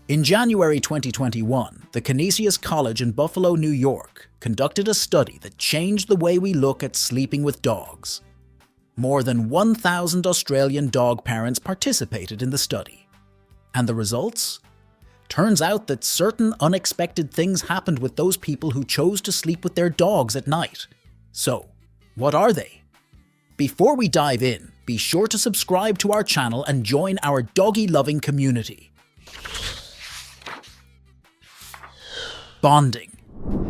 In January 2021, the Canisius College in Buffalo, New York, conducted a study that changed the way we look at sleeping with dogs. More than 1,000 Australian dog parents participated in the study. And the results? Turns out that certain unexpected things happened with those people who chose to sleep with their dogs at night. So, what are they? Before we dive in, be sure to subscribe to our channel and join our doggy-loving community. Bonding.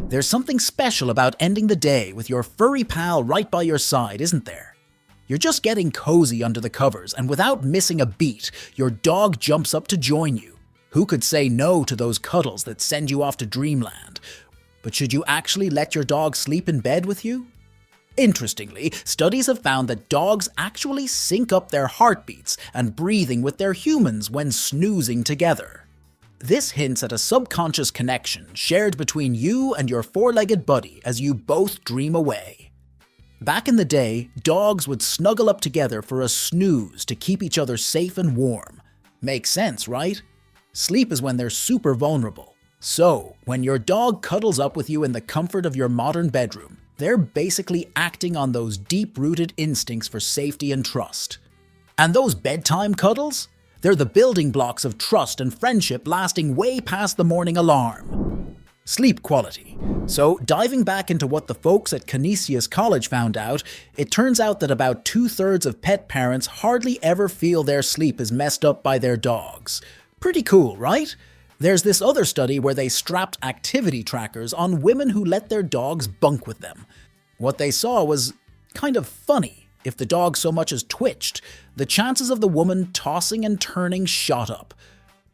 There's something special about ending the day with your furry pal right by your side, isn't there? You're just getting cozy under the covers, and without missing a beat, your dog jumps up to join you. Who could say no to those cuddles that send you off to dreamland? But should you actually let your dog sleep in bed with you? Interestingly, studies have found that dogs actually sync up their heartbeats and breathing with their humans when snoozing together. This hints at a subconscious connection shared between you and your four-legged buddy as you both dream away. Back in the day, dogs would snuggle up together for a snooze to keep each other safe and warm. Makes sense, right? Sleep is when they're super vulnerable. So, when your dog cuddles up with you in the comfort of your modern bedroom, they're basically acting on those deep-rooted instincts for safety and trust. And those bedtime cuddles? They're the building blocks of trust and friendship lasting way past the morning alarm. Sleep quality. So, diving back into what the folks at Canisius College found out, it turns out that about 2/3 of pet parents hardly ever feel their sleep is messed up by their dogs. Pretty cool, right? There's this other study where they strapped activity trackers on women who let their dogs bunk with them. What they saw was kind of funny. If the dog so much as twitched, the chances of the woman tossing and turning shot up.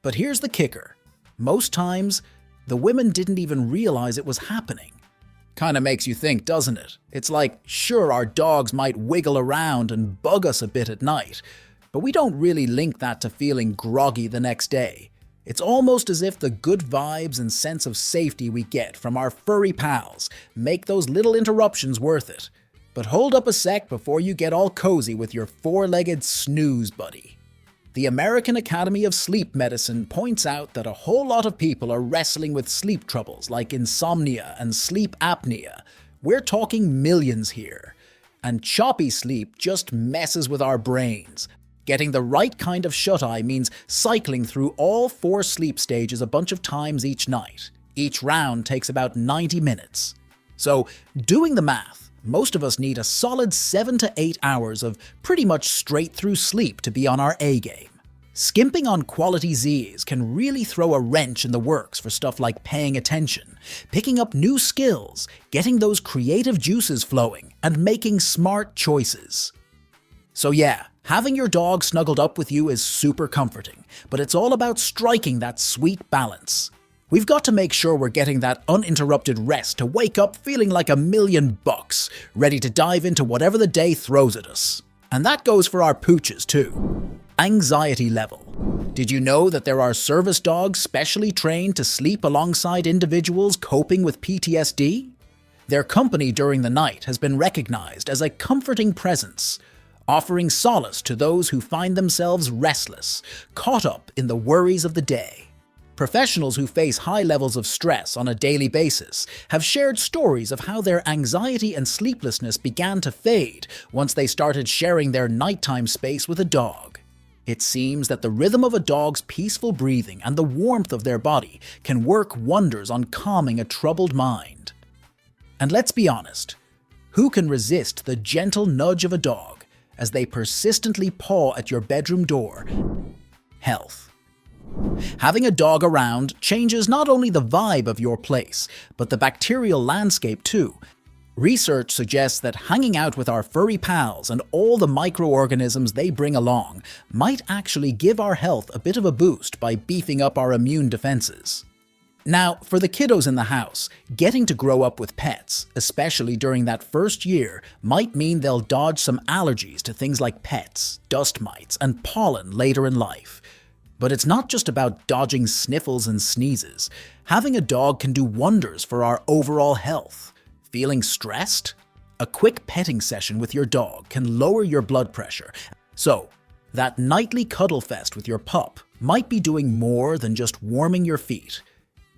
But here's the kicker. Most times, the women didn't even realize it was happening. Kinda makes you think, doesn't it? It's like, sure, our dogs might wiggle around and bug us a bit at night, but we don't really link that to feeling groggy the next day. It's almost as if the good vibes and sense of safety we get from our furry pals make those little interruptions worth it. But hold up a sec before you get all cozy with your four-legged snooze buddy. The American Academy of Sleep Medicine points out that a whole lot of people are wrestling with sleep troubles like insomnia and sleep apnea. We're talking millions here. And choppy sleep just messes with our brains. Getting the right kind of shut-eye means cycling through all 4 sleep stages a bunch of times each night. Each round takes about 90 minutes. So, doing the math, most of us need a solid 7 to 8 hours of pretty much straight-through sleep to be on our A-game. Skimping on quality Z's can really throw a wrench in the works for stuff like paying attention, picking up new skills, getting those creative juices flowing, and making smart choices. So yeah, having your dog snuggled up with you is super comforting, but it's all about striking that sweet balance. We've got to make sure we're getting that uninterrupted rest to wake up feeling like $1,000,000, ready to dive into whatever the day throws at us. And that goes for our pooches too. Anxiety level. Did you know that there are service dogs specially trained to sleep alongside individuals coping with PTSD? Their company during the night has been recognized as a comforting presence, offering solace to those who find themselves restless, caught up in the worries of the day. Professionals who face high levels of stress on a daily basis have shared stories of how their anxiety and sleeplessness began to fade once they started sharing their nighttime space with a dog. It seems that the rhythm of a dog's peaceful breathing and the warmth of their body can work wonders on calming a troubled mind. And let's be honest, who can resist the gentle nudge of a dog as they persistently paw at your bedroom door? Health. Having a dog around changes not only the vibe of your place, but the bacterial landscape too. Research suggests that hanging out with our furry pals and all the microorganisms they bring along might actually give our health a bit of a boost by beefing up our immune defenses. Now, for the kiddos in the house, getting to grow up with pets, especially during that first year, might mean they'll dodge some allergies to things like pets, dust mites, and pollen later in life. But it's not just about dodging sniffles and sneezes. Having a dog can do wonders for our overall health. Feeling stressed? A quick petting session with your dog can lower your blood pressure. So, that nightly cuddle fest with your pup might be doing more than just warming your feet.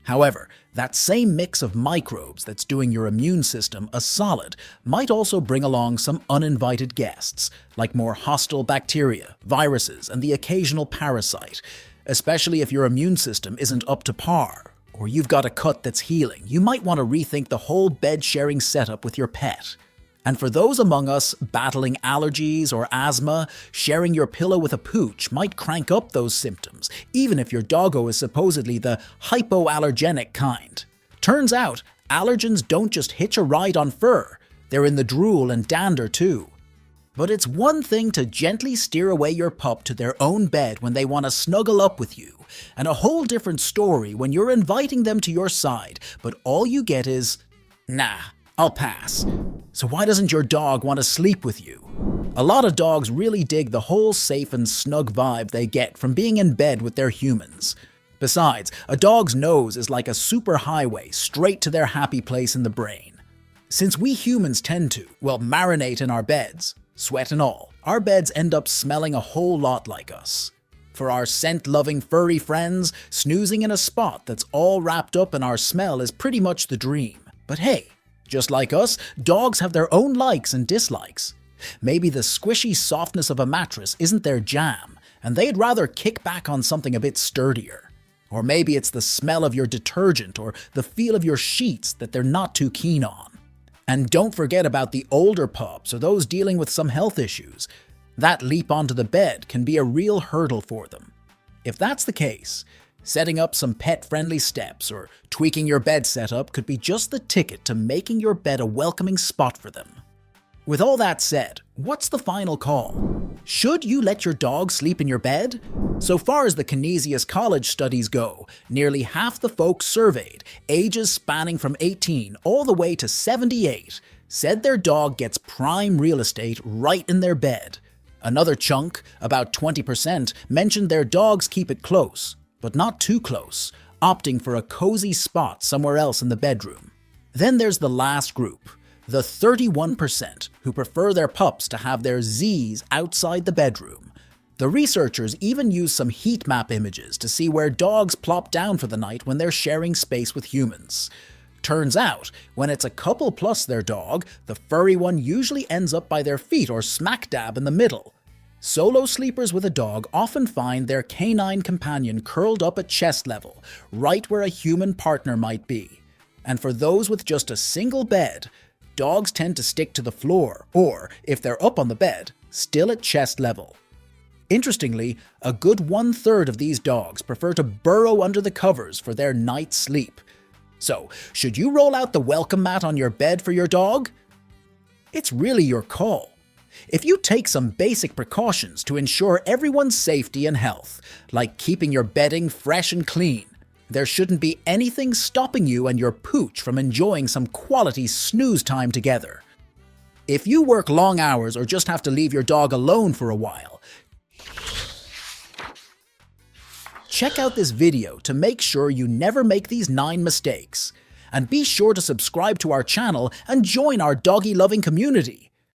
However, that same mix of microbes that's doing your immune system a solid might also bring along some uninvited guests, like more hostile bacteria, viruses, and the occasional parasite. Especially if your immune system isn't up to par, or you've got a cut that's healing, you might want to rethink the whole bed-sharing setup with your pet. And for those among us battling allergies or asthma, sharing your pillow with a pooch might crank up those symptoms, even if your doggo is supposedly the hypoallergenic kind. Turns out, allergens don't just hitch a ride on fur, they're in the drool and dander too. But it's one thing to gently steer away your pup to their own bed when they want to snuggle up with you, and a whole different story when you're inviting them to your side, but all you get is, "Nah, I'll pass." So why doesn't your dog want to sleep with you? A lot of dogs really dig the whole safe and snug vibe they get from being in bed with their humans. Besides, a dog's nose is like a superhighway straight to their happy place in the brain. Since we humans tend to, marinate in our beds, sweat and all, our beds end up smelling a whole lot like us. For our scent-loving furry friends, snoozing in a spot that's all wrapped up in our smell is pretty much the dream. But hey, just like us, dogs have their own likes and dislikes. Maybe the squishy softness of a mattress isn't their jam, and they'd rather kick back on something a bit sturdier. Or maybe it's the smell of your detergent or the feel of your sheets that they're not too keen on. And don't forget about the older pups or those dealing with some health issues. That leap onto the bed can be a real hurdle for them. If that's the case, setting up some pet-friendly steps or tweaking your bed setup could be just the ticket to making your bed a welcoming spot for them. With all that said, what's the final call? Should you let your dog sleep in your bed? So far as the Canisius College studies go, nearly half the folks surveyed, ages spanning from 18 all the way to 78, said their dog gets prime real estate right in their bed. Another chunk, about 20%, mentioned their dogs keep it close, but not too close, opting for a cozy spot somewhere else in the bedroom. Then there's the last group, the 31%, who prefer their pups to have their Z's outside the bedroom. The researchers even used some heat map images to see where dogs plop down for the night when they're sharing space with humans. Turns out, when it's a couple plus their dog, the furry one usually ends up by their feet or smack dab in the middle. Solo sleepers with a dog often find their canine companion curled up at chest level, right where a human partner might be. And for those with just a single bed, dogs tend to stick to the floor, or, if they're up on the bed, still at chest level. Interestingly, a good 1/3 of these dogs prefer to burrow under the covers for their night's sleep. So, should you roll out the welcome mat on your bed for your dog? It's really your call. If you take some basic precautions to ensure everyone's safety and health, like keeping your bedding fresh and clean, there shouldn't be anything stopping you and your pooch from enjoying some quality snooze time together. If you work long hours or just have to leave your dog alone for a while, check out this video to make sure you never make these 9 mistakes. And be sure to subscribe to our channel and join our doggy-loving community.